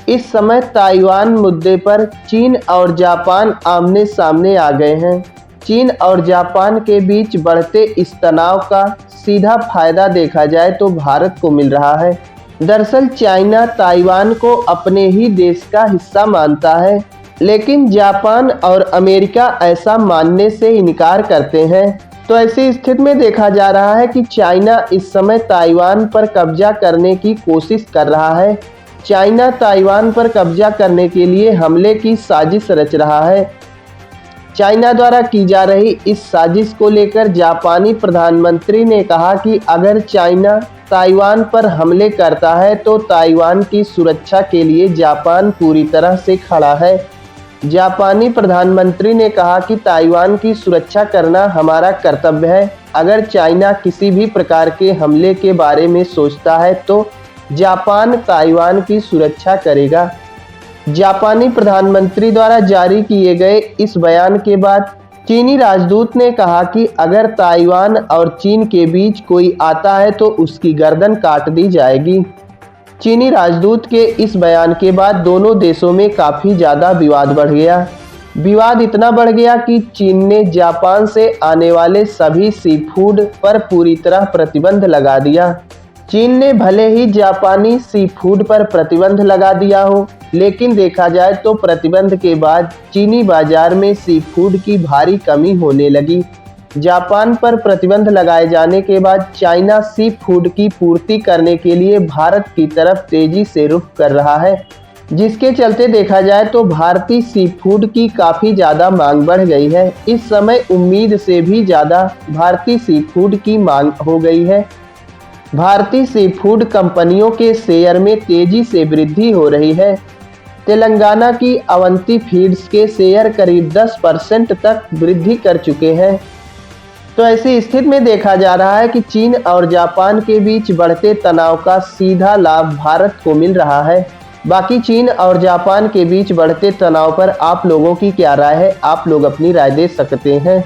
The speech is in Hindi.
इस समय ताइवान मुद्दे पर चीन और जापान आमने सामने आ गए हैं। चीन और जापान के बीच बढ़ते इस तनाव का सीधा फायदा देखा जाए तो भारत को मिल रहा है। दरअसल चाइना ताइवान को अपने ही देश का हिस्सा मानता है, लेकिन जापान और अमेरिका ऐसा मानने से इनकार करते हैं। तो ऐसी स्थिति में देखा जा रहा है कि चाइना इस समय ताइवान पर कब्जा करने की कोशिश कर रहा है। चाइना ताइवान पर कब्जा करने के लिए हमले की साजिश रच रहा है। चाइना द्वारा की जा रही इस साजिश को लेकर जापानी प्रधानमंत्री ने कहा कि अगर चाइना ताइवान पर हमले करता है तो ताइवान की सुरक्षा के लिए जापान पूरी तरह से खड़ा है। जापानी प्रधानमंत्री ने कहा कि ताइवान की सुरक्षा करना हमारा कर्तव्य है। अगर चाइना किसी भी प्रकार के हमले के बारे में सोचता है तो जापान ताइवान की सुरक्षा करेगा। जापानी प्रधानमंत्री द्वारा जारी किए गए इस बयान के बाद चीनी राजदूत ने कहा कि अगर ताइवान और चीन के बीच कोई आता है तो उसकी गर्दन काट दी जाएगी। चीनी राजदूत के इस बयान के बाद दोनों देशों में काफ़ी ज़्यादा विवाद बढ़ गया। विवाद इतना बढ़ गया कि चीन ने जापान से आने वाले सभी सी फूड पर पूरी तरह प्रतिबंध लगा दिया। चीन ने भले ही जापानी सी फूड पर प्रतिबंध लगा दिया हो, लेकिन देखा जाए तो प्रतिबंध के बाद चीनी बाजार में सी फूड की भारी कमी होने लगी। जापान पर प्रतिबंध लगाए जाने के बाद चाइना सी फूड की पूर्ति करने के लिए भारत की तरफ तेजी से रुख कर रहा है, जिसके चलते देखा जाए तो भारतीय सी फूड की काफ़ी ज़्यादा मांग बढ़ गई है। इस समय उम्मीद से भी ज़्यादा भारतीय सी फूड की मांग हो गई है। भारतीय सी फूड कंपनियों के शेयर में तेजी से वृद्धि हो रही है। तेलंगाना की अवंती फीड्स के शेयर करीब 10% तक वृद्धि कर चुके हैं। तो ऐसी स्थिति में देखा जा रहा है कि चीन और जापान के बीच बढ़ते तनाव का सीधा लाभ भारत को मिल रहा है। बाकी चीन और जापान के बीच बढ़ते तनाव पर आप लोगों की क्या राय है? आप लोग अपनी राय दे सकते हैं।